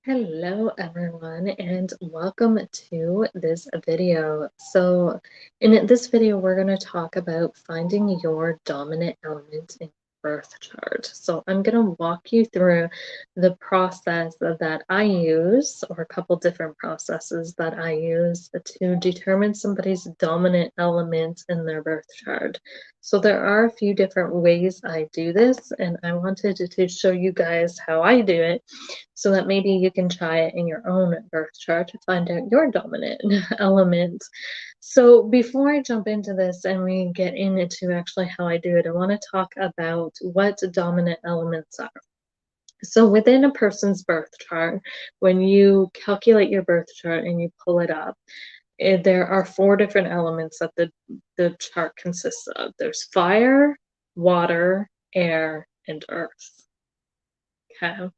Hello everyone and welcome to this video. So in this video we're going to talk about finding your dominant element in birth chart. So I'm going to walk you through the process that I use, or a couple different processes that I use to determine somebody's dominant element in their birth chart. So there are a few different ways I do this, and I wanted to show you guys how I do it so that maybe you can try it in your own birth chart to find out your dominant element. So before I jump into this and we get into actually how I do it, I want to talk about what dominant elements are. So within a person's birth chart, when you calculate your birth chart and you pull it up, there are 4 different elements that the chart consists of. There's fire, water, air, and earth. Okay.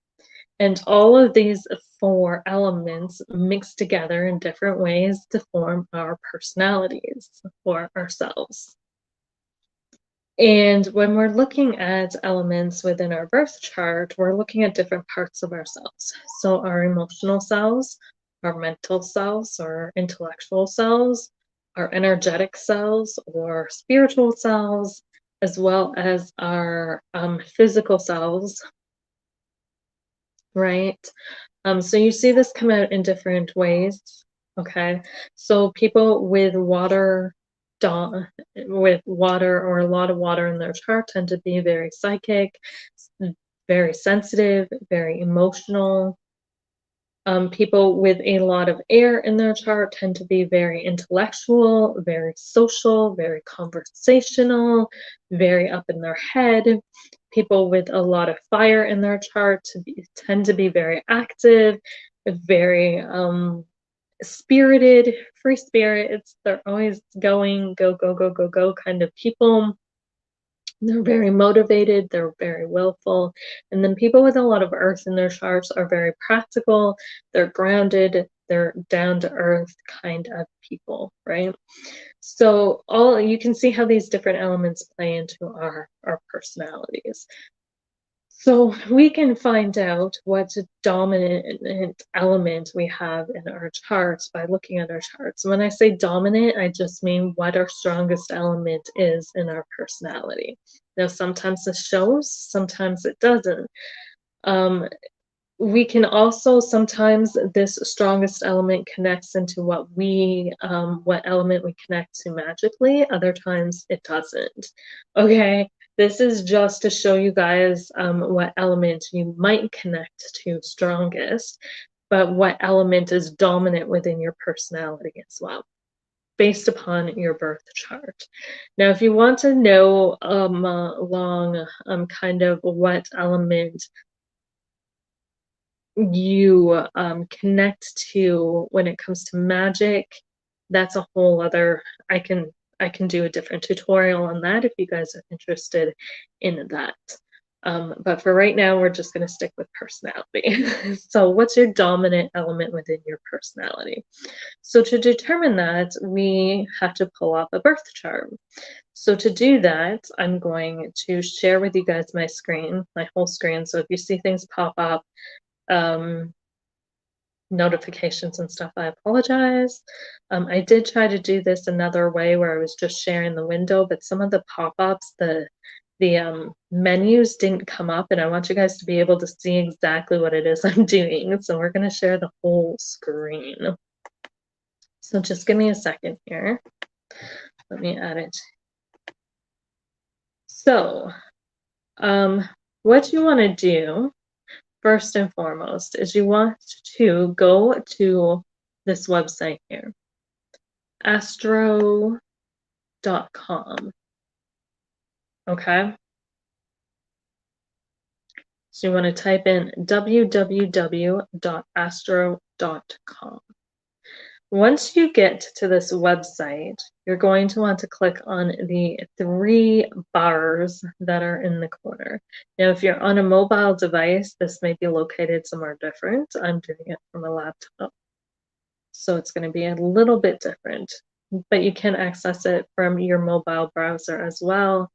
And all of these 4 elements mix together in different ways to form our personalities for ourselves. And when we're looking at elements within our birth chart, we're looking at different parts of ourselves. So our emotional selves, our mental selves, our intellectual selves, our energetic selves or spiritual selves, as well as our physical selves, right? So you see this come out in different ways, okay? So people with water or a lot of water in their chart tend to be very psychic, very sensitive, very emotional. People with a lot of air in their chart tend to be very intellectual, very social, very conversational, very up in their head. People with a lot of fire in their chart tend to be very active, very spirited, free spirits. They're always going, go, go, go, go, go kind of people. They're very motivated, they're very willful. And then people with a lot of earth in their charts are very practical, they're grounded, they're down to earth kind of people, right? So you can see how these different elements play into our personalities. So we can find out what dominant element we have in our charts by looking at our charts. When I say dominant, I just mean what our strongest element is in our personality. Now, sometimes this shows, sometimes it doesn't. We can also sometimes this strongest element connects into what element we connect to magically. Other times it doesn't. Okay, this is just to show you guys what element you might connect to strongest, but what element is dominant within your personality as well, based upon your birth chart. Now, if you want to know kind of what element you connect to when it comes to magic, that's a whole other, I can do a different tutorial on that if you guys are interested in that. But for right now, we're just going to stick with personality. So what's your dominant element within your personality? So to determine that, we have to pull up a birth chart. So to do that, I'm going to share with you guys my screen, my whole screen. So if you see things pop up, notifications and stuff, I apologize. I did try to do this another way where I was just sharing the window, but some of the pop-ups, the menus didn't come up, and I want you guys to be able to see exactly what it is I'm doing. So we're going to share the whole screen. So just give me a second here. Let me add it. So what you want to do first and foremost is you want to go to this website here, Astrocom. Okay. So you want to type in www.astro.com. Once you get to this website, you're going to want to click on the 3 bars that are in the corner. Now, if you're on a mobile device, this may be located somewhere different. I'm doing it from a laptop, so it's going to be a little bit different, but you can access it from your mobile browser as well.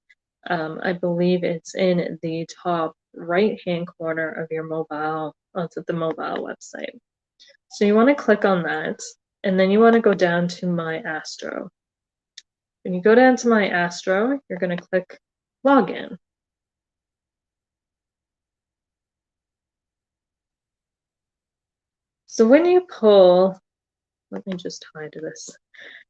I believe it's in the top right-hand corner of your mobile, onto the mobile website. So you want to click on that, and then you want to go down to My Astro. When you go down to My Astro, you're going to click Login. So when you pull, let me just hide this.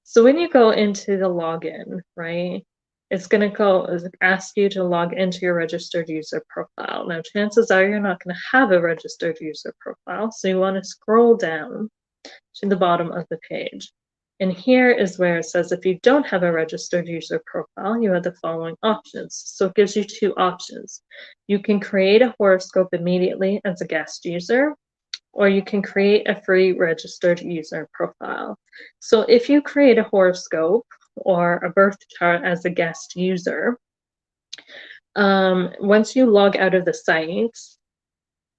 So when you go into the login, right, it's going to ask you to log into your registered user profile. Now, chances are you're not going to have a registered user profile, so you want to scroll down to the bottom of the page. And here is where it says if you don't have a registered user profile, you have the following options. So it gives you two options. You can create a horoscope immediately as a guest user, or you can create a free registered user profile. So if you create a horoscope or a birth chart as a guest user, once you log out of the site,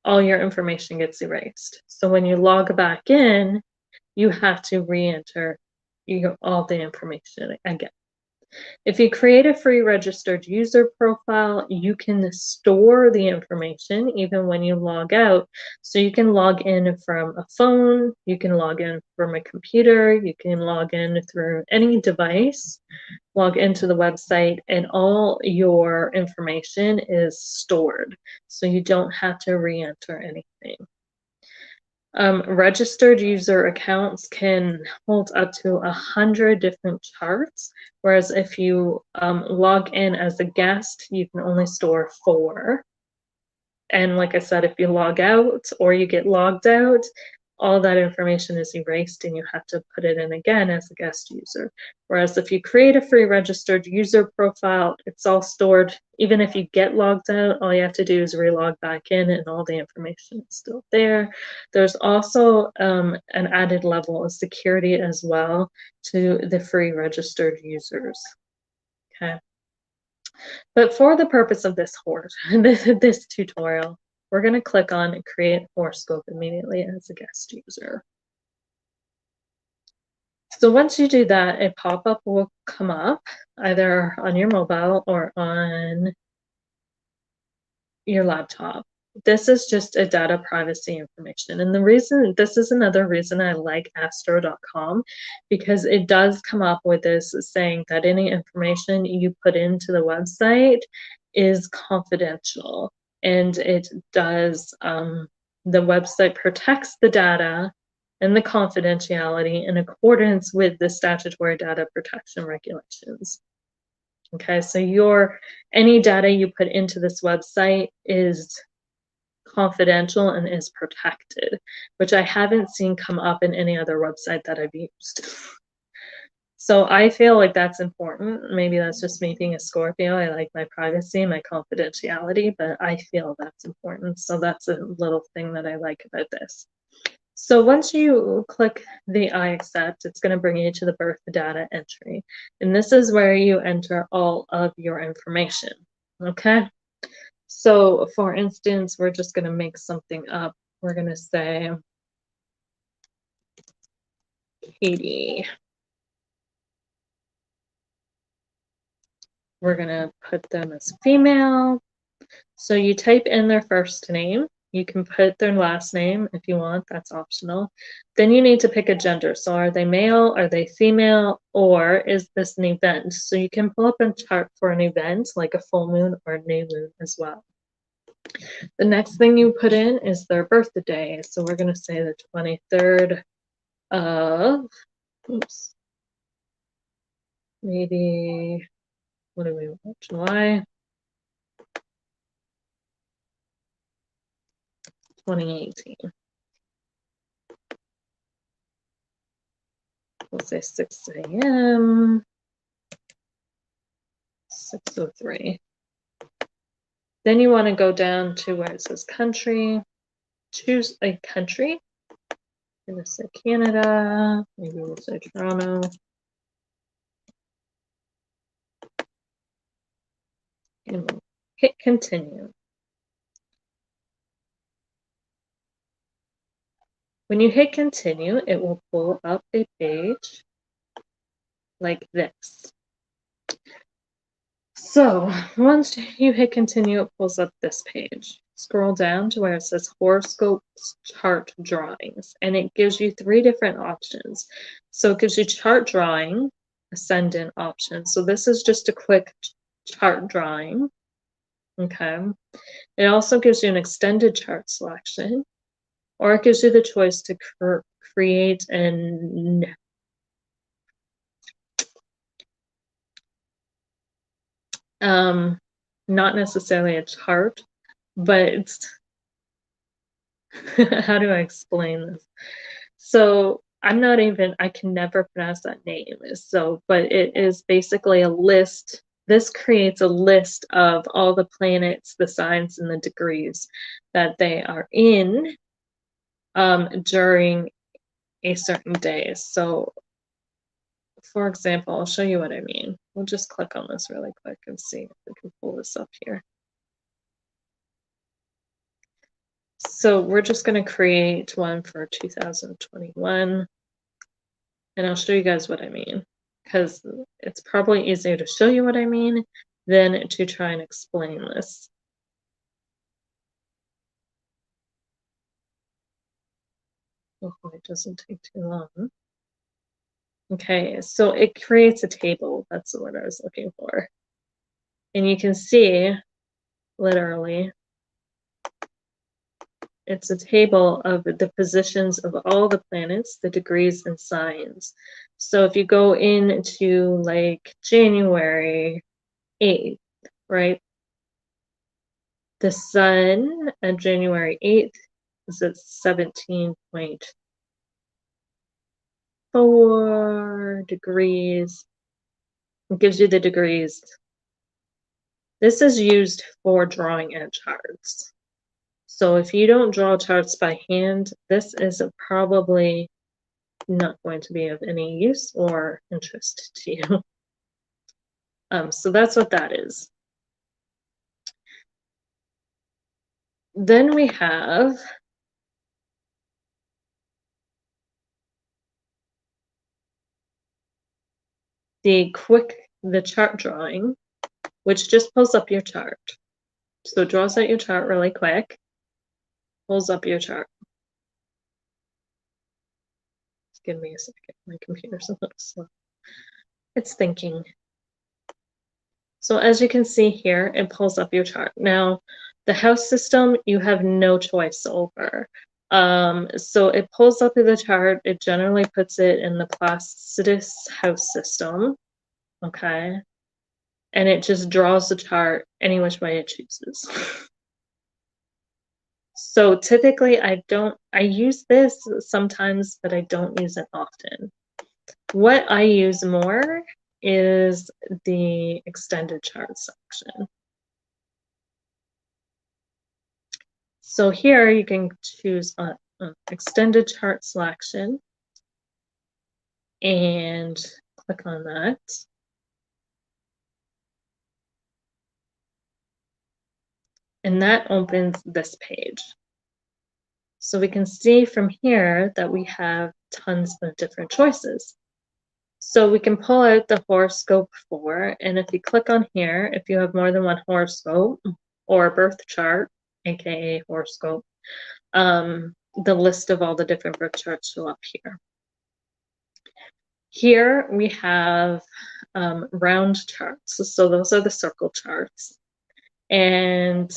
all your information gets erased. So when you log back in, you have to re-enter all the information again. If you create a free registered user profile, you can store the information even when you log out. So you can log in from a phone, you can log in from a computer, you can log in through any device, log into the website, and all your information is stored. So you don't have to re-enter anything. Registered user accounts can hold up to 100 different charts, whereas if you log in as a guest, you can only store 4. And like I said, if you log out or you get logged out, all that information is erased and you have to put it in again as a guest user. Whereas if you create a free registered user profile, it's all stored. Even if you get logged out, all you have to do is relog back in and all the information is still there. There's also an added level of security as well to the free registered users. Okay. But for the purpose of this this tutorial, we're going to click on Create Horoscope immediately as a guest user. So once you do that, a pop-up will come up either on your mobile or on your laptop. This is just a data privacy information. And this is another reason I like Astro.com, because it does come up with this saying that any information you put into the website is confidential. And it does, the website protects the data and the confidentiality in accordance with the statutory data protection regulations. Okay, so any data you put into this website is confidential and is protected, which I haven't seen come up in any other website that I've used. So I feel like that's important. Maybe that's just me being a Scorpio. I like my privacy, my confidentiality, but I feel that's important. So that's a little thing that I like about this. So once you click the I accept, it's going to bring you to the birth data entry. And this is where you enter all of your information. Okay. So for instance, we're just going to make something up. We're going to say Katie. We're going to put them as female. So you type in their first name. You can put their last name if you want, that's optional. Then you need to pick a gender. So are they male, are they female, or is this an event? So you can pull up a chart for an event like a full moon or a new moon as well. The next thing you put in is their birthday. So we're going to say the 23rd of, oops, maybe, what do we want, July 2018. We'll say 6 a.m., 6:03. Then you want to go down to where it says country, choose a country. I'm going to say Canada, maybe we'll say Toronto. And we'll hit continue. When you hit continue, it will pull up a page like this. So once you hit continue, it pulls up this page. Scroll down to where it says horoscopes chart drawings, and it gives you 3 different options. So it gives you chart drawing, ascendant option. So this is just a quick chart drawing. Okay. It also gives you an extended chart selection, or it gives you the choice to create an not necessarily a chart, but how do I explain this? So I can never pronounce that name. So, but it is basically a list. This creates a list of all the planets, the signs, and the degrees that they are in during a certain day. So, for example, I'll show you what I mean. We'll just click on this really quick and see if we can pull this up here. So we're just going to create one for 2021, and I'll show you guys what I mean, because it's probably easier to show you what I mean than to try and explain this. Hopefully it doesn't take too long. Okay, so it creates a table. That's the word I was looking for. And you can see, literally, it's a table of the positions of all the planets, the degrees and signs. So if you go into like January 8th, right? The sun on January 8th is at 17.4 degrees. It gives you the degrees. This is used for drawing in charts. So if you don't draw charts by hand, this is probably not going to be of any use or interest to you. So that's what that is. Then we have the chart drawing, which just pulls up your chart. So it draws out your chart really quick, pulls up your chart. Just give me a second. My computer's a little slow. It's thinking. So as you can see here, it pulls up your chart. Now, the house system, you have no choice over. So it pulls up the chart. It generally puts it in the placidus house system. Okay. And it just draws the chart any which way it chooses. So typically I use this sometimes, but I don't use it often. What I use more is the extended chart section. So here you can choose extended chart selection and click on that. And that opens this page. So we can see from here that we have tons of different choices. So we can pull out the horoscope for, and if you click on here, if you have more than one horoscope or birth chart, aka horoscope, the list of all the different birth charts show up here. Here we have round charts. So those are the circle charts. And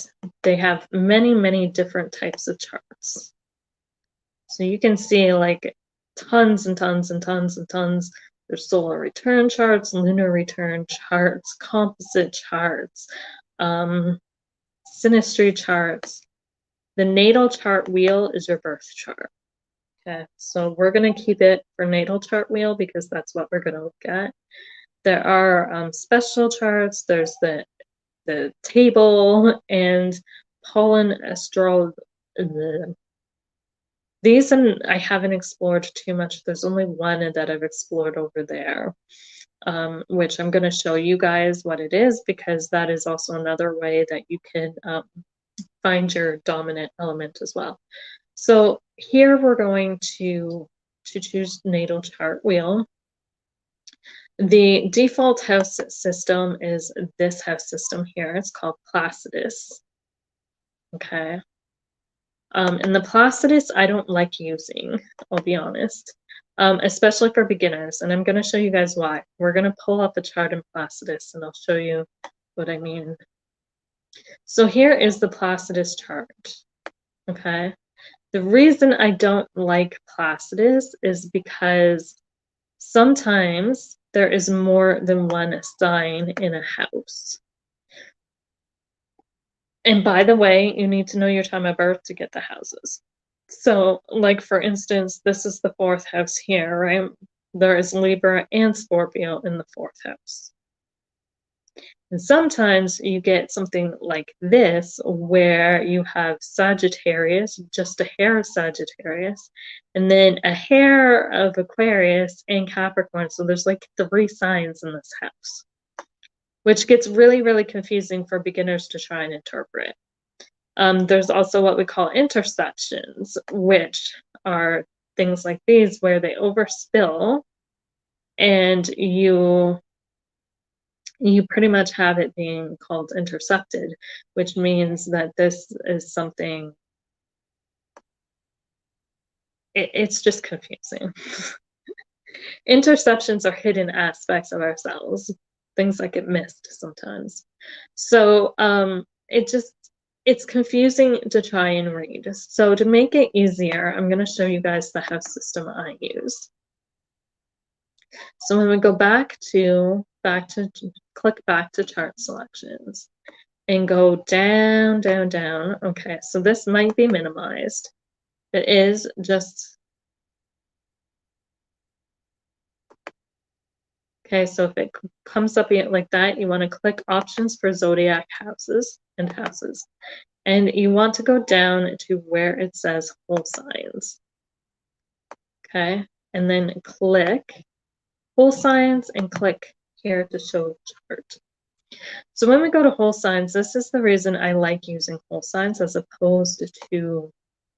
they have many, many different types of charts. So you can see like tons and tons and tons and tons. There's solar return charts, lunar return charts, composite charts, synastry charts. The natal chart wheel is your birth chart. Okay, so we're going to keep it for natal chart wheel because that's what we're going to look at. There are special charts. There's the table and pollen astrology. These I haven't explored too much. There's only one that I've explored over there, which I'm going to show you guys what it is because that is also another way that you can find your dominant element as well. So here we're going to choose natal chart wheel. The default house system is this house system here. It's called placidus. Okay. And the placidus I don't like using, I'll be honest, especially for beginners. And I'm going to show you guys why. We're going to pull up a chart in placidus and I'll show you what I mean. So here is the placidus chart. Okay. The reason I don't like placidus is because sometimes there is more than one sign in a house. And by the way, you need to know your time of birth to get the houses. So, like for instance, this is the 4th house here, right? There is Libra and Scorpio in the 4th house. And sometimes you get something like this, where you have Sagittarius, just a hair of Sagittarius, and then a hair of Aquarius and Capricorn. So there's like 3 signs in this house, which gets really, really confusing for beginners to try and interpret. There's also what we call intersections, which are things like these where they overspill and you pretty much have it being called intersected, which means that this is something, it's just confusing. Interceptions are hidden aspects of ourselves, things that get missed sometimes. So it's confusing to try and read. So to make it easier, I'm going to show you guys the house system I use. So when we go back to click back to chart selections and go down, down, down. Okay, so this might be minimized. It is just, okay, so if it comes up like that, you want to click options for zodiac houses and houses. And you want to go down to where it says whole signs. Okay, and then click whole signs and click here to show chart. So when we go to whole signs, this is the reason I like using whole signs as opposed to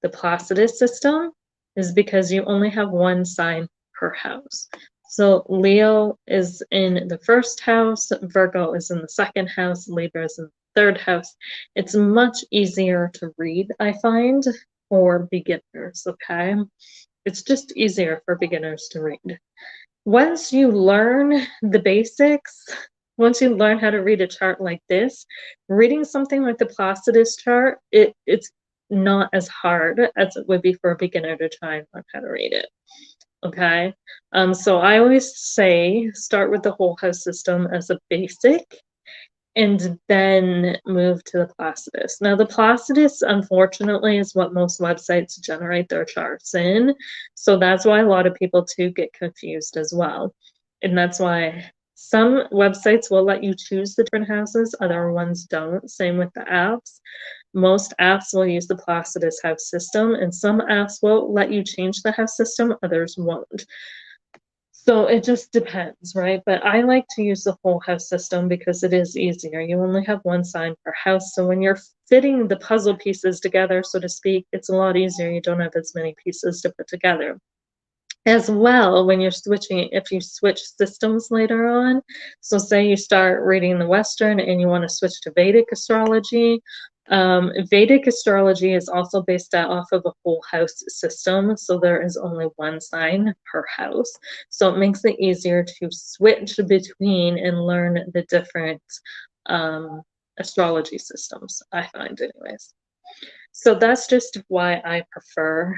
the placidus system, is because you only have 1 sign per house. So Leo is in the 1st house, Virgo is in the 2nd house, Libra is in the 3rd house. It's much easier to read, I find, for beginners, okay? It's just easier for beginners to read. Once you learn the basics, once you learn how to read a chart like this, reading something like the placidus chart, it's not as hard as it would be for a beginner to try and learn how to read it. Okay, so I always say start with the whole house system as a basic and then move to the placidus. Now the placidus, unfortunately, is what most websites generate their charts in, so that's why a lot of people too get confused as well. And that's why some websites will let you choose the different houses, other ones don't. Same with the apps. Most apps will use the placidus house system, and some apps will let you change the house system, others won't. So it just depends, right? But I like to use the whole house system because it is easier. You only have 1 sign per house. So when you're fitting the puzzle pieces together, so to speak, it's a lot easier. You don't have as many pieces to put together. As well, when you're switching, if you switch systems later on, so say you start reading the Western and you want to switch to Vedic astrology. Vedic astrology is also based off of a whole house system, so there is only 1 sign per house. So it makes it easier to switch between and learn the different astrology systems, I find anyways. So that's just why I prefer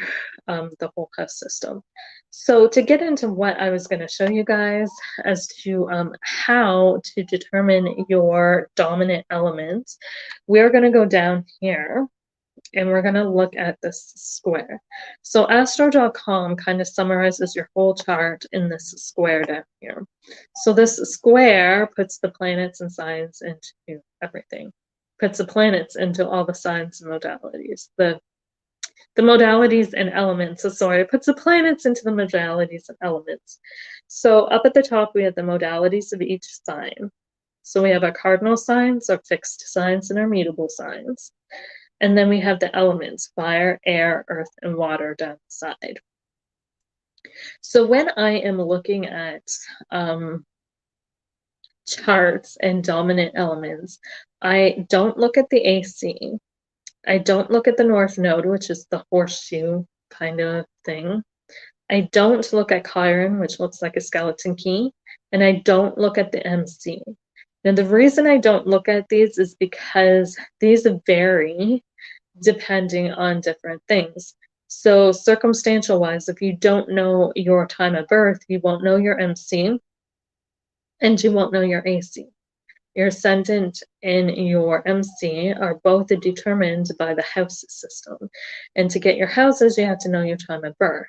the whole house system. So to get into what I was going to show you guys as to how to determine your dominant element, we're going to go down here and we're going to look at this square. So Astro.com kind of summarizes your whole chart in this square down here. So this square puts the planets and signs into everything. Puts the planets into all the signs and modalities. The modalities and elements, so sorry, it puts the planets into the modalities and elements. So up at the top, we have the modalities of each sign. So we have our cardinal signs, our fixed signs, and our mutable signs. And then we have the elements, fire, air, earth, and water down the side. So when I am looking at charts and dominant elements, I don't look at the AC. I don't look at the North Node, which is the horseshoe kind of thing. I don't look at Chiron, which looks like a skeleton key, and I don't look at the MC. Now, the reason I don't look at these is because these vary depending on different things. So circumstantial wise, if you don't know your time of birth, you won't know your MC and you won't know your AC. Your ascendant and your MC are both determined by the house system. And to get your houses, you have to know your time of birth.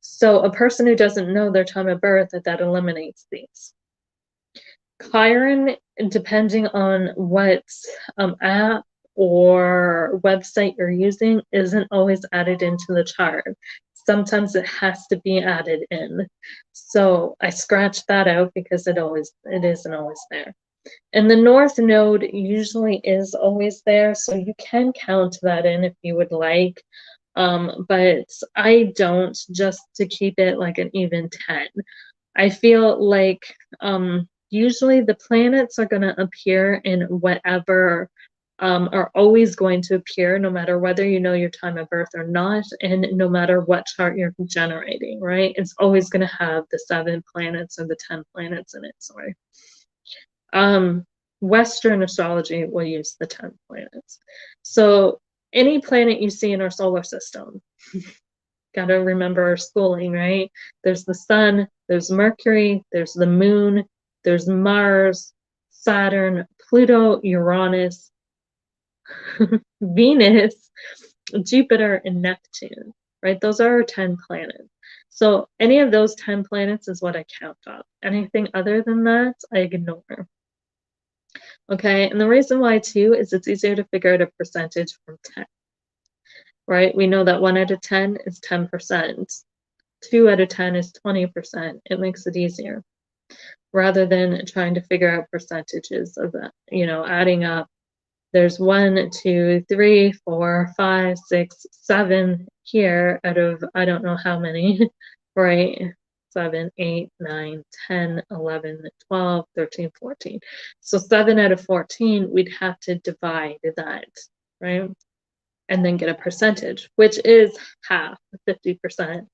So a person who doesn't know their time of birth, that eliminates these. Chiron, depending on what app or website you're using, isn't always added into the chart. Sometimes it has to be added in. So I scratched that out because it isn't always there. And the North Node usually is always there, so you can count that in if you would like. But I don't, just to keep it like an even 10. I feel like usually the planets are going to appear in whatever are always going to appear no matter whether you know your time of birth or not, and no matter what chart you're generating, right? It's always going to have the 7 planets or the 10 planets in it, sorry. Western astrology will use the 10 planets. So any planet you see in our solar system, got to remember our schooling, right? There's the sun, there's Mercury, there's the moon, there's Mars, Saturn, Pluto, Uranus, Venus, Jupiter, and Neptune, right? Those are our 10 planets. So any of those 10 planets is what I count up. Anything other than that, I ignore. Okay, and the reason why too is it's easier to figure out a percentage from 10, right? We know that 1 out of 10 is 10%. 2 out of 10 is 20%. It makes it easier rather than trying to figure out percentages of that, adding up. There's 1, 2, 3, 4, 5, 6, 7 here out of I don't know how many, right? 7, 8, 9, 10, 11, 12, 13, 14. So 7 out of 14, we'd have to divide that, right? And then get a percentage, which is half, 50%.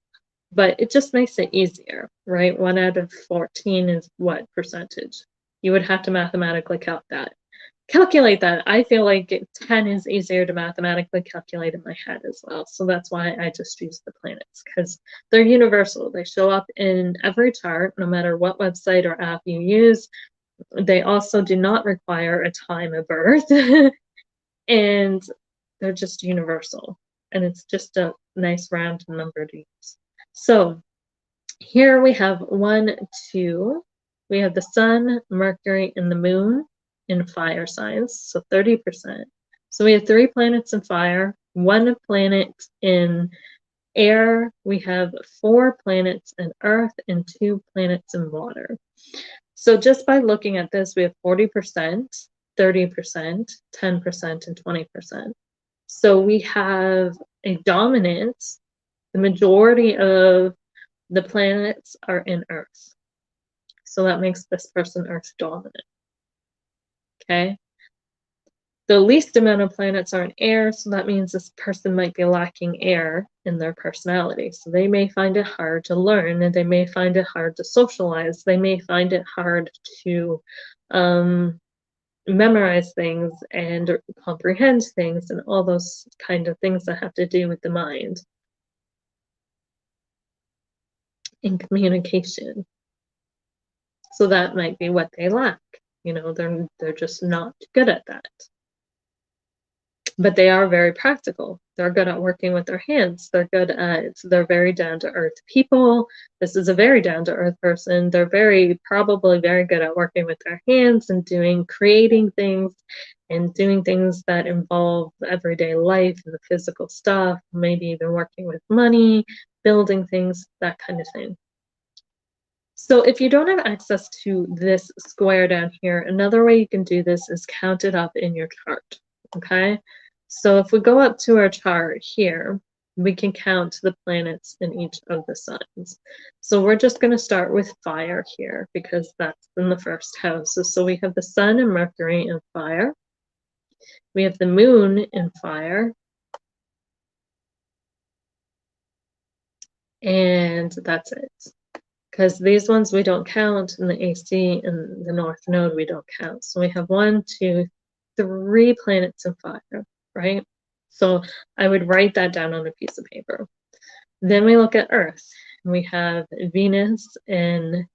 But it just makes it easier, right? 1 out of 14 is what percentage? You would have to mathematically calculate that. I feel like 10 is easier to mathematically calculate in my head as well. So that's why I just use the planets, because they're universal. They show up in every chart, no matter what website or app you use. They also do not require a time of birth. And they're just universal. And it's just a nice round number to use. So here we have 1, 2. We have the sun, Mercury, and the moon in fire signs, so 30%. So we have 3 planets in fire, 1 planet in air, we have 4 planets in earth, and 2 planets in water. So just by looking at this, we have 40%, 30%, 10%, and 20%. So we have a dominance. The majority of the planets are in Earth. So that makes this person Earth dominant. Okay. The least amount of planets are in air, so that means this person might be lacking air in their personality. So they may find it hard to learn, and they may find it hard to socialize. They may find it hard to memorize things and comprehend things and all those kind of things that have to do with the mind and communication. So that might be what they lack. They're just not good at that. But they are very practical. They're good at working with their hands. They're very down-to-earth people. This is a very down-to-earth person. They're probably very good at working with their hands and creating things and doing things that involve everyday life and the physical stuff, maybe even working with money, building things, that kind of thing. So if you don't have access to this square down here, another way you can do this is count it up in your chart, okay? So if we go up to our chart here, we can count the planets in each of the signs. So we're just going to start with fire here because that's in the first house. So we have the sun and Mercury in fire. We have the moon in fire. And that's it. Because these ones we don't count, and the AC and the North Node we don't count. So we have 1, 2, 3 planets in fire, right? So I would write that down on a piece of paper. Then we look at Earth. We have Venus in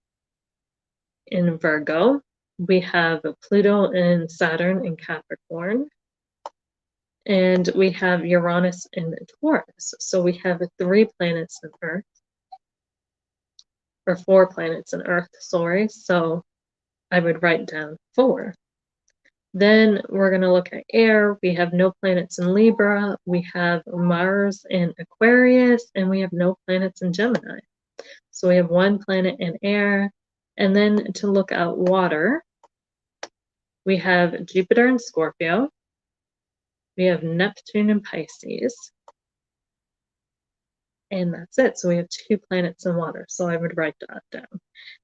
Virgo. We have Pluto and Saturn in Capricorn. And we have Uranus in Taurus. So we have 3 planets in Earth. Or 4 planets in Earth, sorry. So I would write down 4. Then we're going to look at air. We have no planets in Libra. We have Mars in Aquarius, and we have no planets in Gemini. So we have 1 planet in air. And then to look at water, we have Jupiter in Scorpio. We have Neptune in Pisces. And that's it. So we have 2 planets in water. So I would write that down.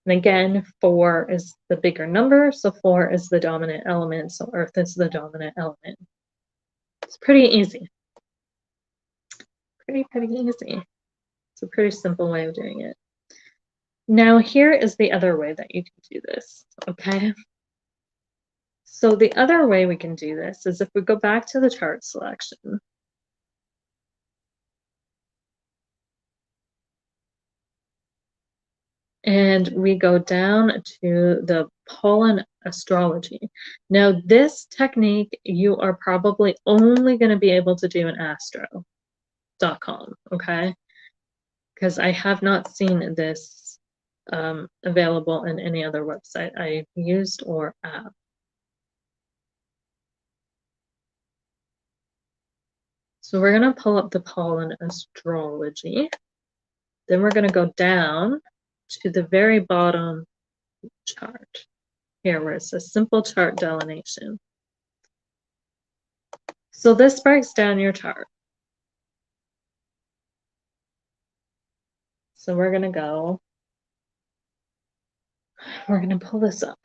And again, 4 is the bigger number. So 4 is the dominant element. So Earth is the dominant element. It's pretty easy. Pretty easy. It's a pretty simple way of doing it. Now here is the other way that you can do this, okay? So the other way we can do this is if we go back to the chart selection. And we go down to the Pollen Astrology. Now this technique you are probably only going to be able to do in Astrocom, okay? Because I have not seen this available in any other website I've used or app. So we're going to pull up the Pollen Astrology. Then we're going to go down to the very bottom chart here where it says simple chart delineation. So this breaks down your chart. So we're going to pull this up.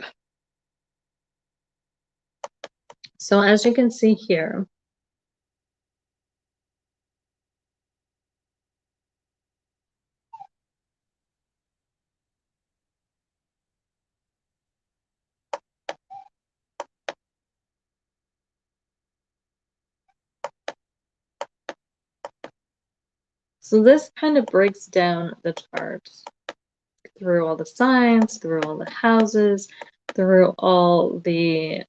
So as you can see here, so this kind of breaks down the chart through all the signs, through all the houses, through all the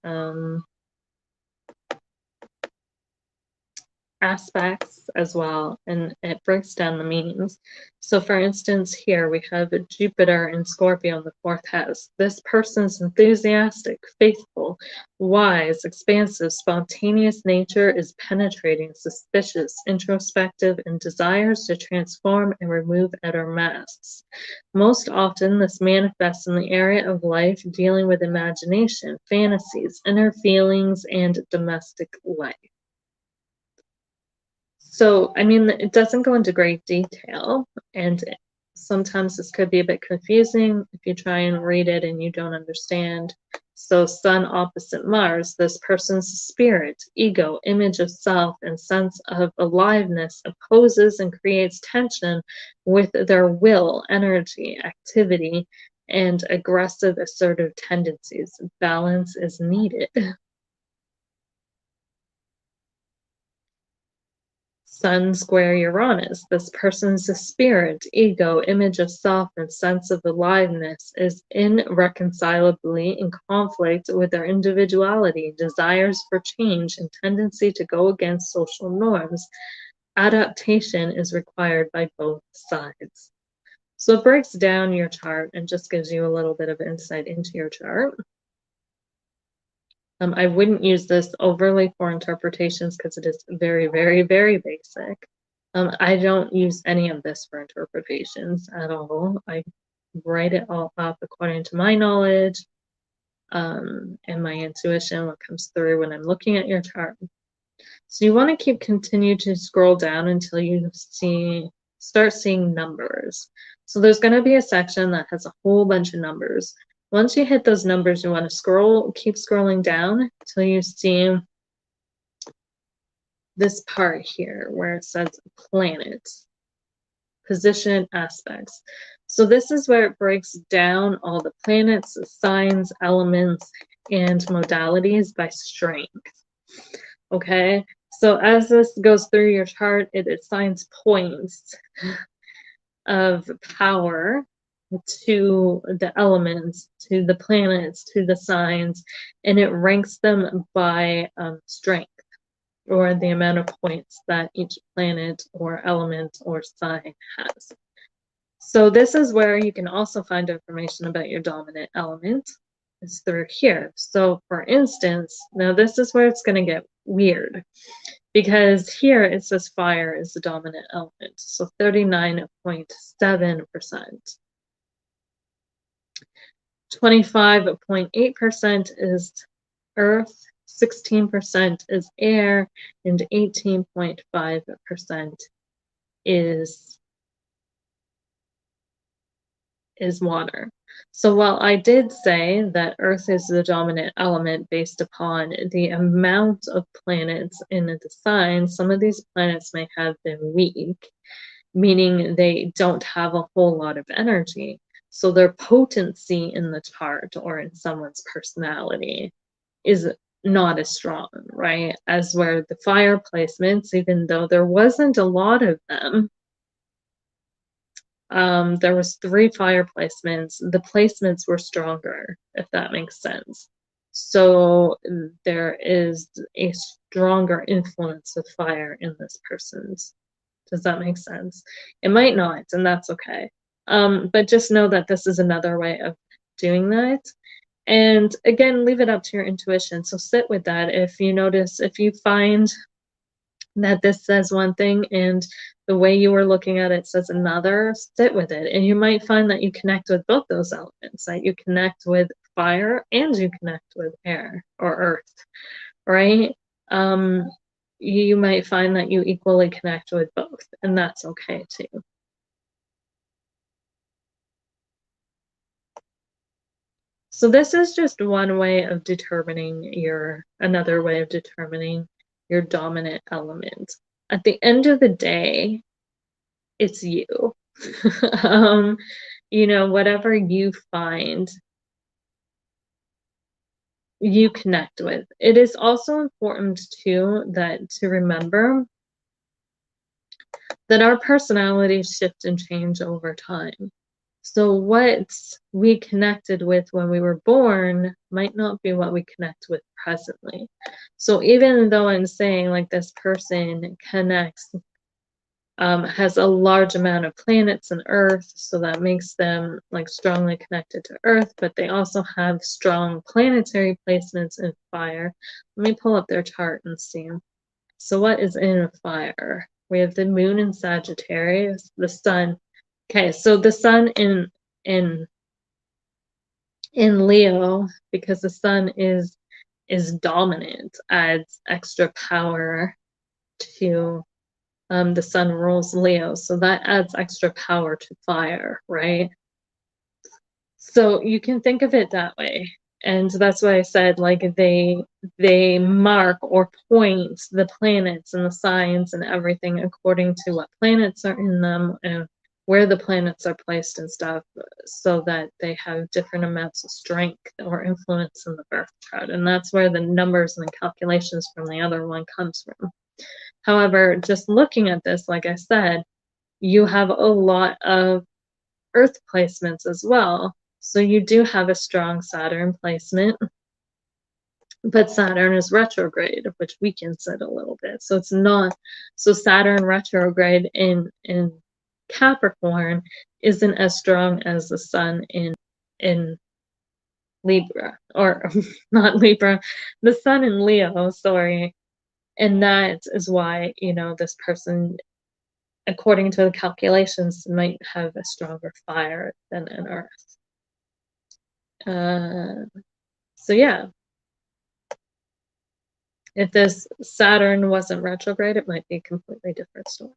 aspects as well, and it breaks down the meanings. So for instance, here we have Jupiter in Scorpio in the 4th house. This person's enthusiastic, faithful, wise, expansive, spontaneous nature is penetrating, suspicious, introspective, and desires to transform and remove outer masks. Most often, this manifests in the area of life dealing with imagination, fantasies, inner feelings, and domestic life. So, I mean, it doesn't go into great detail, and sometimes this could be a bit confusing if you try and read it and you don't understand. So, Sun opposite Mars, this person's spirit, ego, image of self, and sense of aliveness opposes and creates tension with their will, energy, activity, and aggressive, assertive tendencies. Balance is needed. Sun square Uranus, this person's spirit, ego, image of self, and sense of aliveness is irreconcilably in conflict with their individuality, desires for change, and tendency to go against social norms. Adaptation is required by both sides. So it breaks down your chart and just gives you a little bit of insight into your chart. I wouldn't use this overly for interpretations because it is very, very, very basic. I don't use any of this for interpretations at all. I write it all up according to my knowledge and my intuition, what comes through when I'm looking at your chart. So you want to continue to scroll down until you start seeing numbers. So there's going to be a section that has a whole bunch of numbers. Once you hit those numbers, you want to keep scrolling down until you see this part here where it says planets, position, aspects. So this is where it breaks down all the planets, signs, elements, and modalities by strength. Okay, so as this goes through your chart, it assigns points of power to the elements, to the planets, to the signs, and it ranks them by strength, or the amount of points that each planet or element or sign has. So this is where you can also find information about your dominant element, is through here. So for instance, now this is where it's going to get weird, because here it says fire is the dominant element, so 39.7%. 25.8% is earth, 16% is air, and 18.5% is water. So while I did say that earth is the dominant element based upon the amount of planets in the sign, some of these planets may have been weak, meaning they don't have a whole lot of energy. So their potency in the chart or in someone's personality is not as strong, right? As where the fire placements, even though there wasn't a lot of them, there was 3 fire placements. The placements were stronger, if that makes sense. So there is a stronger influence of fire in this person's. Does that make sense? It might not, and that's okay. But just know that this is another way of doing that. And again, leave it up to your intuition. So sit with that. If you find that this says one thing and the way you were looking at it says another, sit with it. And you might find that you connect with both those elements, that you connect with fire and you connect with air or earth, right? You might find that you equally connect with both, and that's okay too. So this is just one way of determining another way of determining your dominant element. At the end of the day, it's you. Whatever you find, you connect with. It is also important too to remember that our personalities shift and change over time. So what we connected with when we were born might not be what we connect with presently. So even though I'm saying like this person has a large amount of planets and Earth, so that makes them like strongly connected to Earth, but they also have strong planetary placements in fire. Let me pull up their chart and see. So what is in fire? We have the moon in Sagittarius, the sun. Okay, so the sun in Leo, because the sun is dominant, adds extra power to the sun rules Leo, so that adds extra power to fire, right? So you can think of it that way. And that's why I said like they mark or point the planets and the signs and everything according to what planets are in them and where the planets are placed and stuff, so that they have different amounts of strength or influence in the birth chart. And that's where the numbers and the calculations from the other one comes from. However, just looking at this, like I said, you have a lot of Earth placements as well. So you do have a strong Saturn placement, but Saturn is retrograde, which weakens it a little bit. So it's not, so Saturn retrograde in Capricorn isn't as strong as the sun in Libra, or not Libra, the sun in Leo, sorry. And that is why, this person, according to the calculations, might have a stronger fire than an Earth. So yeah. If this Saturn wasn't retrograde, it might be a completely different story.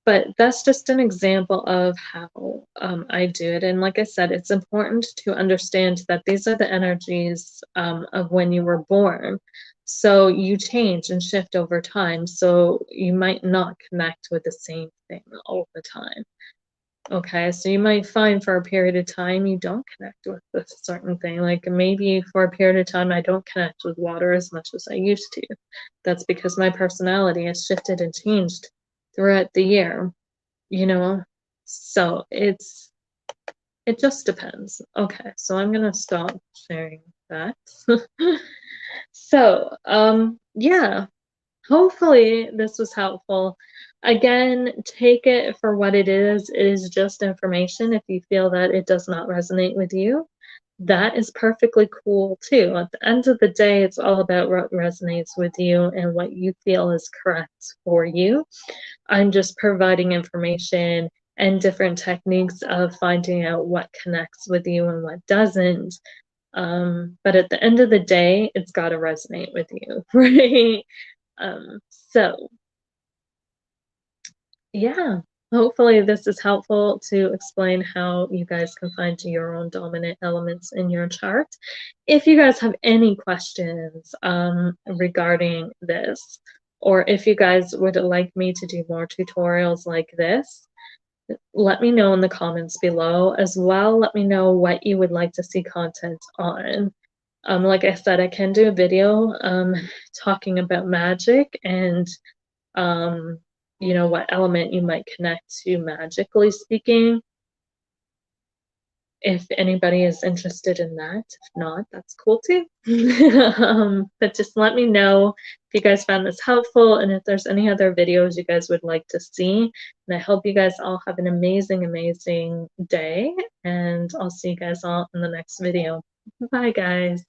But that's just an example of how I do it. And like I said, it's important to understand that these are the energies of when you were born. So you change and shift over time. So you might not connect with the same thing all the time. Okay, so you might find for a period of time you don't connect with a certain thing. Like maybe for a period of time I don't connect with water as much as I used to. That's because my personality has shifted and changed throughout the year, you know? So it just depends. Okay, so I'm gonna stop sharing that. So, yeah. Hopefully this was helpful. Again, take it for what it is. It is just information. If you feel that it does not resonate with you, that is perfectly cool too. At the end of the day, it's all about what resonates with you and what you feel is correct for you. I'm just providing information and different techniques of finding out what connects with you and what doesn't. But at the end of the day, it's got to resonate with you, right? So yeah, hopefully this is helpful to explain how you guys can find your own dominant elements in your chart. If you guys have any questions regarding this, or if you guys would like me to do more tutorials like this, let me know in the comments below. As well, let me know what you would like to see content on. Like I said, I can do a video talking about magic and you know, what element you might connect to magically speaking. If anybody is interested in that. If not, that's cool too. But just let me know if you guys found this helpful and if there's any other videos you guys would like to see. And I hope you guys all have an amazing, amazing day. And I'll see you guys all in the next video. Bye, guys.